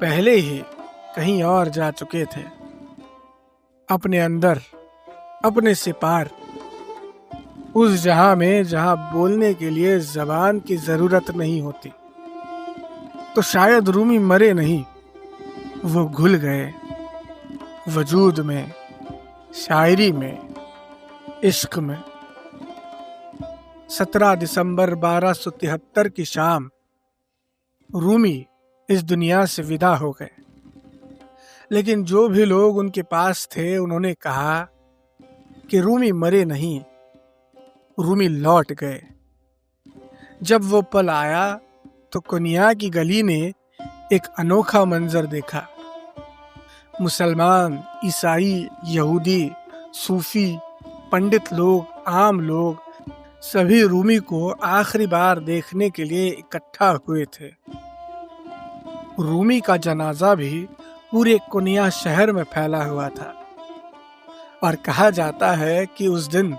پہلے ہی کہیں اور جا چکے تھے، اپنے اندر، اپنے سپار، اس جہاں میں جہاں بولنے کے لیے زبان کی ضرورت نہیں ہوتی۔ تو شاید رومی مرے نہیں، وہ گھل گئے وجود میں، شاعری میں، عشق میں۔ 17 دسمبر 1273 کی شام رومی اس دنیا سے ودا ہو گئے، لیکن جو بھی لوگ ان کے پاس تھے انہوں نے کہا کہ رومی مرے نہیں، رومی لوٹ گئے۔ جب وہ پل آیا تو کنیا کی گلی نے ایک انوکھا منظر دیکھا۔ مسلمان، عیسائی، یہودی، صوفی، پنڈت لوگ، عام لوگ سبھی رومی کو آخری بار دیکھنے کے لیے اکٹھا ہوئے تھے۔ رومی کا جنازہ بھی پورے کنیا شہر میں پھیلا ہوا تھا، اور کہا جاتا ہے کہ اس دن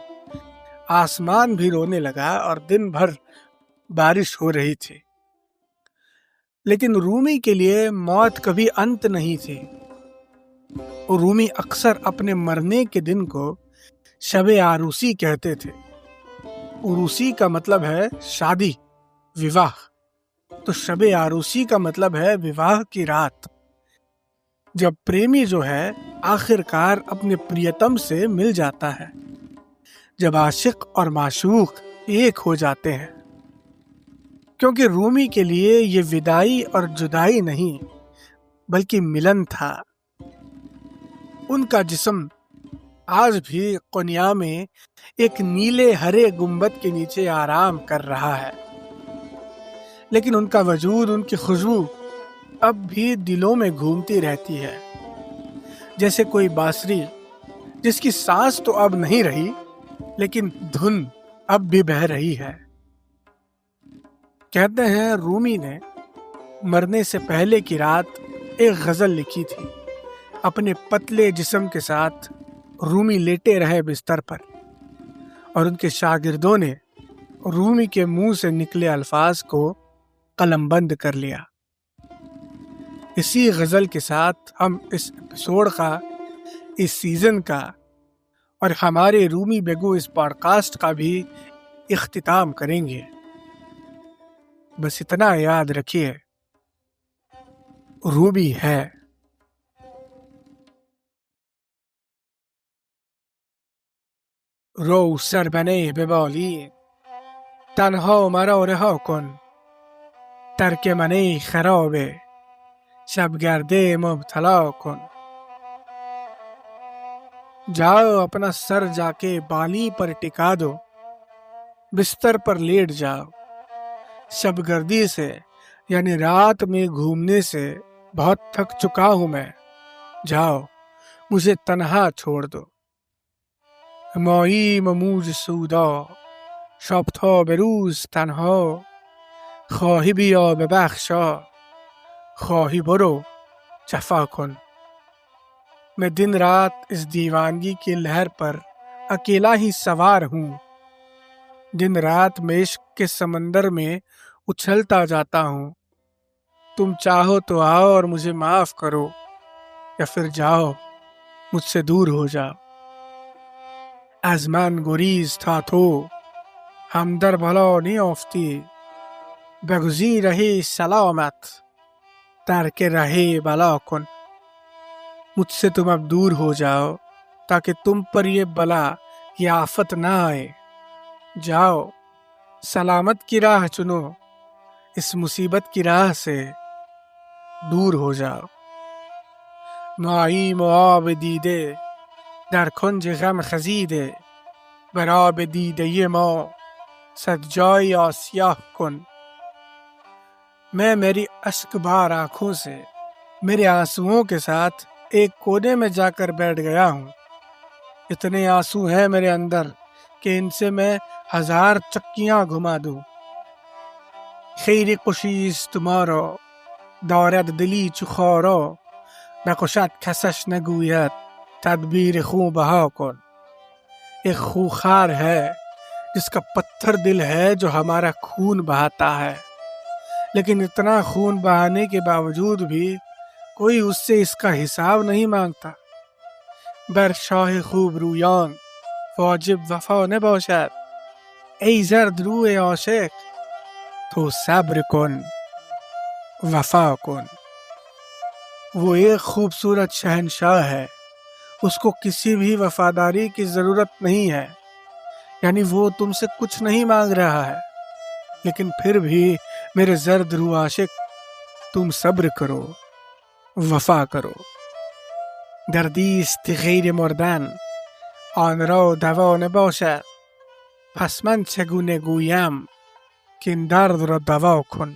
آسمان بھی رونے لگا اور دن بھر بارش ہو رہی تھی۔ لیکن رومی کے لیے موت کبھی انت نہیں تھی۔ رومی اکثر اپنے مرنے کے دن کو شب عروسی کہتے تھے۔ عروسی کا مطلب ہے شادی، وواہ، تو شب عروسی کا مطلب ہے وواہ کی رات، جب پریمی جو ہے آخر کار اپنے پریتم سے مل جاتا ہے، جب عاشق اور معشوق ایک ہو جاتے ہیں۔ کیونکہ رومی کے لیے یہ وداعی اور جدائی نہیں بلکہ ملن تھا۔ ان کا جسم آج بھی قنیا میں ایک نیلے ہرے گنبد کے نیچے آرام کر رہا ہے، لیکن ان کا وجود، ان کی خوشبو اب بھی دلوں میں گھومتی رہتی ہے، جیسے کوئی بانسری جس کی سانس تو اب نہیں رہی لیکن دھن اب بھی بہہ رہی ہے۔ کہتے ہیں رومی نے مرنے سے پہلے کی رات ایک غزل لکھی تھی۔ اپنے پتلے جسم کے ساتھ رومی لیٹے رہے بستر پر، اور ان کے شاگردوں نے رومی کے منہ سے نکلے الفاظ کو قلم بند کر لیا۔ اسی غزل کے ساتھ ہم اس ایپیسوڈ کا، اس سیزن کا اور ہمارے رومی بیگو اس پوڈ کاسٹ کا بھی اختتام کریں گے۔ بس اتنا یاد رکھیے، رومی ہے۔ رو سر بنه به بالی، تنها مرا رها کن، ترک منه خرابه، شبگرده مبتلا کن۔ جاؤ اپنا سر جا کے بالی پر ٹکا دو، بستر پر لیٹ جاؤ، شب گردی سے یعنی رات میں گھومنے سے بہت تھک چکا ہوں میں، جاؤ مجھے تنہا چھوڑ دو۔ مایی موج سودا، شب تا به روز تنها، خواهی بیا ببخشا، خواهی برو جفا کن۔ میں دن رات اس دیوانگی کی لہر پر اکیلا ہی سوار ہوں، دن رات میں عشق کے سمندر میں اچھلتا جاتا ہوں۔ تم چاہو تو آؤ اور مجھے معاف کرو، یا پھر جاؤ مجھ سے دور ہو جاؤ۔ از من گریز تا تو، هم در بلا نیافتی، بگزین رهی سلامت، ترک رهی بلا کن۔ مجھ سے تم اب دور ہو جاؤ تاکہ تم پر یہ بلا، یہ آفت نہ آئے۔ جاؤ سلامت کی راہ چنو، اس مصیبت کی راہ سے دور ہو جاؤ۔ ماییم و آب دیده، در کنج غم خزیده، بر آب دیده ما صد جای آسیاه کن۔ میں میری اشک بار آنکھوں سے، میرے آنسوؤں کے ساتھ ایک کونے میں جا کر بیٹھ گیا ہوں۔ اتنے آنسو ہیں میرے اندر کہ ان سے میں 1000 چکیاں گھما دوں۔ خیری خوشیست تمہارا، دارد دلی چو خارا، نکشد کسش نگوید تدبیر خوں بہا کن۔ ایک خوخار ہے جس کا پتھر دل ہے جو ہمارا خون بہاتا ہے، لیکن اتنا خون بہانے کے باوجود بھی کوئی اس سے اس کا حساب نہیں مانگتا. بر شاه خوب رویان واجب وفا نباشد. ای زرد روی عاشق تو صبر کن وفا کن. وہ ایک خوبصورت شہنشاہ ہے، اس کو کسی بھی وفاداری کی ضرورت نہیں ہے. یعنی وہ تم سے کچھ نہیں مانگ رہا ہے، لیکن پھر بھی میرے زرد رو عاشق تم صبر کرو، وفا کرو. دردیست غیر مردن آن را دوا نباشد. پس من چگونه گویم که این درد را دوا کن.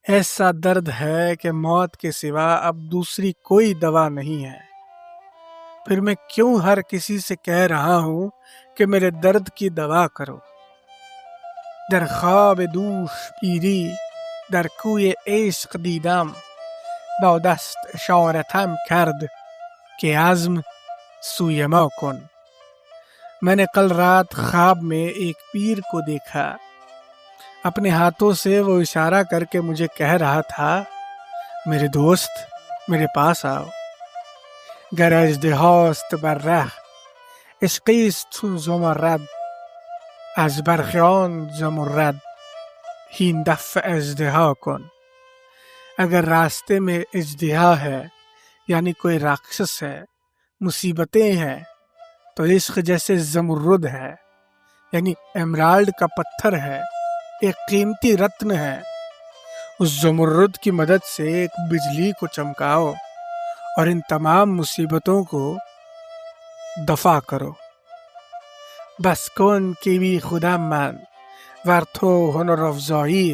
ایسا درد ہے کہ موت کے سوا اب دوسری کوئی دوا نہیں ہے. پھر میں کیوں ہر کسی سے کہہ رہا ہوں کہ میرے درد کی دوا کرو. در خواب دوش پیری در کوی عشق دیدم. با دست اشارتم کرد کہ عزم سوی ما کن. میں نے کل رات خواب میں ایک پیر کو دیکھا. اپنے ہاتھوں سے وہ اشارہ کر کے مجھے کہہ رہا تھا میرے دوست میرے پاس آؤ. گر اژدهاست بر ره عشقیست چون زمرد. از برخ آن زمرد هین دفع اژدها کن. اگر راستے میں اژدہا ہے یعنی کوئی راکشس ہے، مصیبتیں ہیں، تو عشق جیسے زمرد ہے یعنی ایمرالڈ کا پتھر ہے، ایک قیمتی رتن ہے. اس زمرد کی مدد سے ایک بجلی کو چمکاؤ اور ان تمام مصیبتوں کو دفع کرو. بس کن که بی خودم من ور تو هنر افزایی.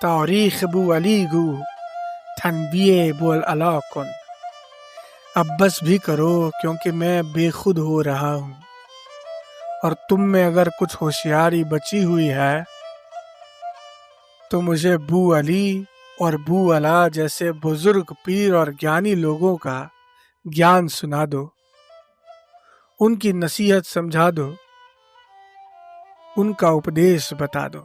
تاریخ بوعلی گو تنبیه بوالعلا کن. اب بس بھی کرو کیونکہ میں بے خود ہو رہا ہوں، اور تم میں اگر کچھ ہوشیاری بچی ہوئی ہے تو مجھے بو علی اور بو علا جیسے بزرگ پیر اور گیانی لوگوں کا گیان سنا دو، ان کی نصیحت سمجھا دو، ان کا اپدیش بتا دو.